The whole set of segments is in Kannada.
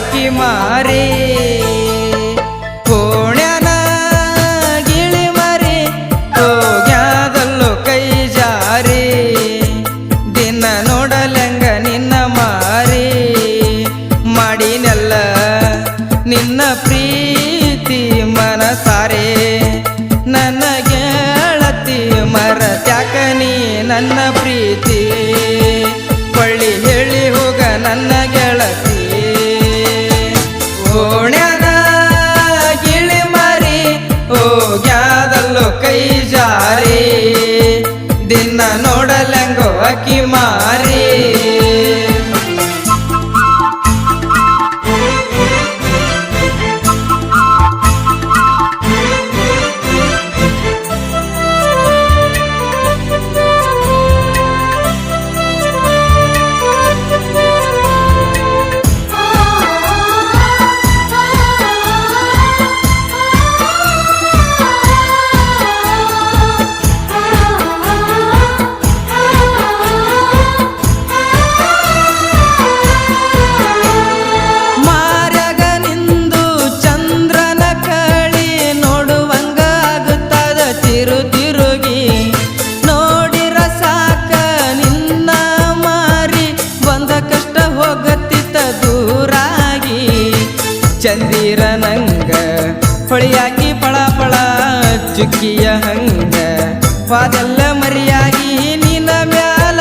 ಅಕ್ಕಿ ಮಾರಿ ಕೋಣ್ಯಾನ ಗಿಳಿ ಮರಿ ಹೋಗ್ಯಾದಲ್ಲೋ ಕೈ ಜಾರಿ ದಿನ ನೋಡಲಂಗ ನಿನ್ನ ಮಾರಿ ಮಾಡಿನೆಲ್ಲ ನಿನ್ನ ಪ್ರೀತಿ ಮನಸಾರೆ ನನ್ನ ಗೆಳತಿ ಮರತ್ಯಾಕ ನೀ ನನ್ನ ಪ್ರೀತಿ ಬಳ್ಳಿ ಹೇಳಿ ಹೋಗ ನನ್ನ ಗೆಳತಿ ಓಣ್ಯಾನ ಗಿಳಿ ಮಾರಿ ಹೋಗ್ಯಾದಲ್ಲೋ ಕೈ ಜಾರಿ ದಿನ ನೋಡಲಂಗೋ ಅಕ್ಕಿ ಮಾರಿ ಚಂದಿರ ನಂಗ ಹೊಳಿಯಾಗಿ ಪಳ ಪಳ ಚುಕ್ಕಿಯ ಹಂಗ ವಾದೆಲ್ಲ ಮರಿಯಾಗಿ ನಿನ್ನ ಮ್ಯಾಲ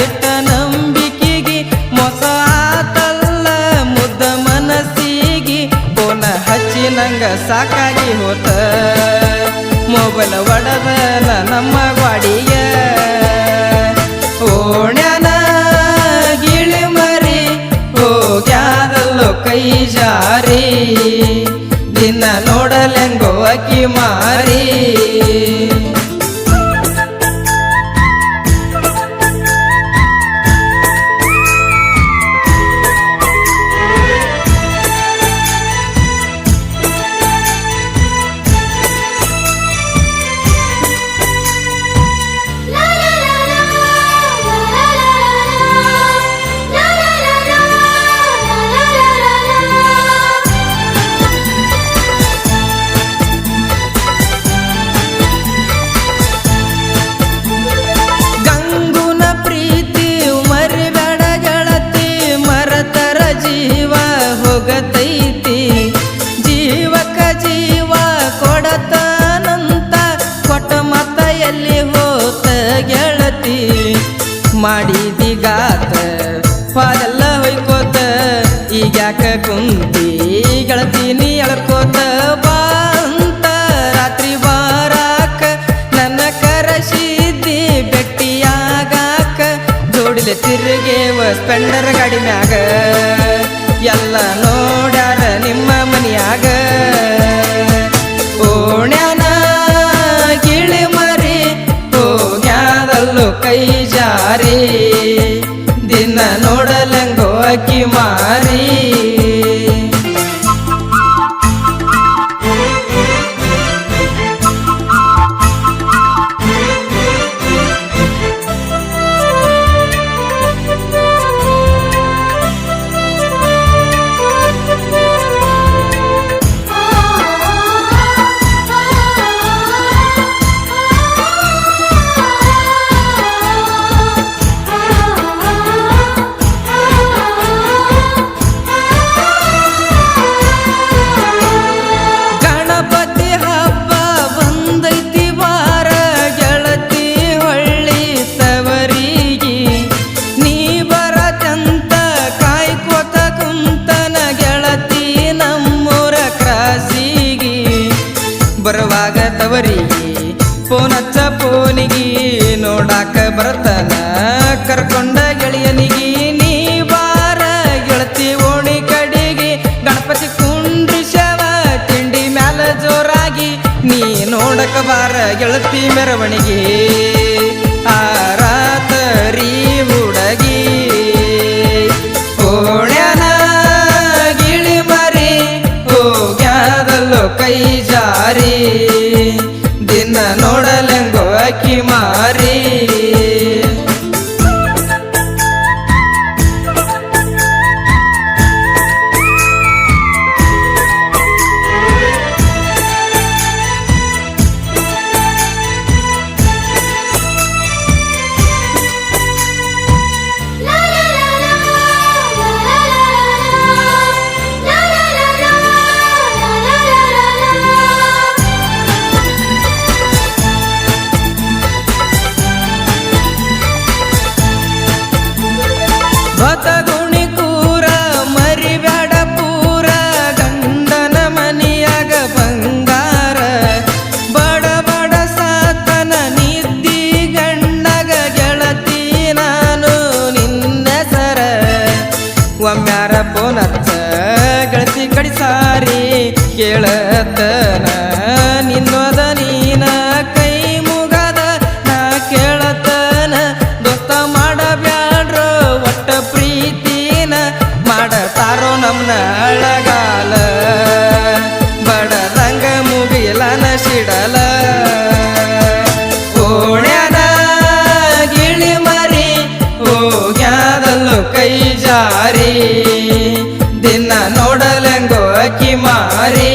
ಇಟ್ಟ ನಂಬಿಕೆಗೆ ಮೋಸ ಆತಲ್ಲ ಮುದ್ದ ಮನಸ್ಸಿಗೆ ಫೋನ ಹಚ್ಚಿ ನಂಗ ಸಾಕಾಗಿ ಹೋತ ಮೊಬೈಲ್ ಒಡದನ ನಮ್ಮ ಗಾಡಿಯ ಓಣ್ಯಾನ ಗಿಳಿ ಮರಿ ಹೋಗ್ಯಾದಲ್ಲೋ ಕೈ ಜಾರಿ ದಿನ ನೋಡಲೆಂಗೋ ಅಕ್ಕಿ ಮಾರಿ ಜೀವ ಹೋಗತೈತಿ ಜೀವಕ ಜೀವ ಕೊಡತನಂತ ಕೊಟ್ಟ ಮತ ಎಲ್ಲಿ ಹೋತ ಗೆಳತಿ ಮಾಡಿದಿಗಾತ ಪಾದೆಲ್ಲ ಹೊಯ್ಕೋತ ಈಗ್ಯಾಕ ಕುಂತಿ ಗೆಳತಿ ನೀ ಎಳ್ಕೋತ ಬಾ ಅಂತ ರಾತ್ರಿ ಬಾರಾಕ ನನ್ನ ಕರಸಿದ್ದಿ ಬೆಟ್ಟಿಯಾಗಾಕ ಜೋಡಿಲೆ ತಿರುಗೇವ ಸ್ಪೆಂಡರ್ ಗಾಡಿ ಮ್ಯಾಗ ಎಲ್ಲ ನೋಡ್ಯಾರ ನಿಮ್ಮ ಮನಿಯಾಗ ಓಣ್ಯಾನ ಗಿಳಿ ಮರಿ ಹೋಗ್ಯಾದಲ್ಲೋ ಕೈ ಜಾರಿ ದಿನ ನೋಡಲಂಗೋ ಅಕ್ಕಿ ಮಾರಿ ಬರುವಾಗ ತವರಿಗೆ ಫೋನ್ ಹಚ್ಚ ಫೋನಿಗೆ ನೋಡಾಕ ಬರತನ ಕರ್ಕೊಂಡ ಗೆಳೆಯನಿಗೆ ನೀ ಬಾರ ಗೆಳತಿ ಓಣಿ ಕಡೆಗೆ ಗಣಪತಿ ಕುಂಡ್ರಿಸವ ತಿಂಡಿ ಮ್ಯಾಲ ಜೋರಾಗಿ ನೀ ನೋಡಕ ಬಾರ ಗೆಳತಿ ಮೆರವಣಿಗೆ ಆರಾತರಿ ಹುಡುಗಿ ಓಣ್ಯಾನ ಗಿಳಿ ಮರಿ ಹೋಗ್ಯಾದಲ್ಲೋ ಕೈ ಜಾರಿ ದಿನ ನೋಡಲೆಂಗೋ ಅಕ್ಕಿ ಮಾರಿ ದಾರಿ ಕೇಳತನ ನಿನ್ನೋದ ನೀನ ಕೈ ಮುಗದ ನಾ ಕೇಳತನ ದೋಸ್ತ ಮಾಡಬ್ಯಾಡ್ರೋ ಒಟ್ಟ ಪ್ರೀತಿನ ಮಾಡತಾರೋ ನಮ್ನ ಅಳಗಾಲ ಬಡದಂಗ ಮುಗಿಲನ ಸಿಡಲ ಓಣ್ಯಾದ ಗಿಳಿ ಮರಿ ಹೋಗ್ಯಾದಲ್ಲೋ ಕೈ ಜಾರಿ ದಿನ ನೋಡಲೆಂಗೋ ಅಕ್ಕಿ ಮಾರಿ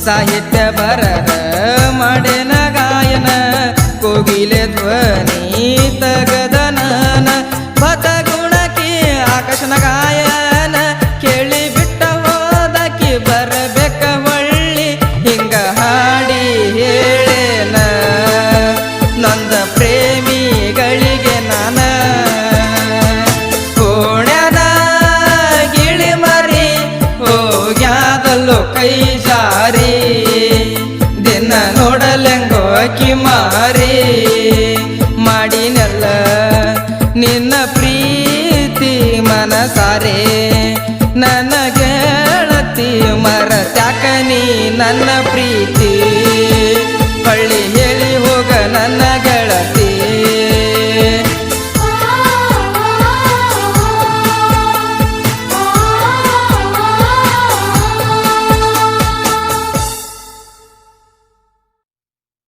ಸಾಹಿತ್ಯ ಬರದ ಮಾಡೇನ ಗಾಯನ ಕೋಗಿಲೆ ಧ್ವನಿ ತಗದನನ ಭತ ಗುಣಕಿ ಆಕಾಶನ ಗಾಯನ ಕೇಳಿ ಬಿಟ್ಟ ಹೋದಕಿ ಬರಬೇಕ ಹೊಳ್ಳಿ ಹಿಂಗ ಹಾಡಿ ಹೇಳೇನ ನೊಂದ ಪ್ರೇಮಿಗಳಿಗೆ ನಾನ ಕೋಣ್ಯಾದ ಗಿಳಿ ಮರಿ ಹೋಗ್ಯಾದಲ್ಲೋ ಕೈ ಜಾರಿ ದಿನ ನೋಡಲೆಂಗೋ ಅಕ್ಕಿ ಮಾರಿ ಮಾಡಿನೆಲ್ಲ ನಿನ್ನ ಪ್ರೀತಿ ಮನಸಾರೆ ನನ್ನ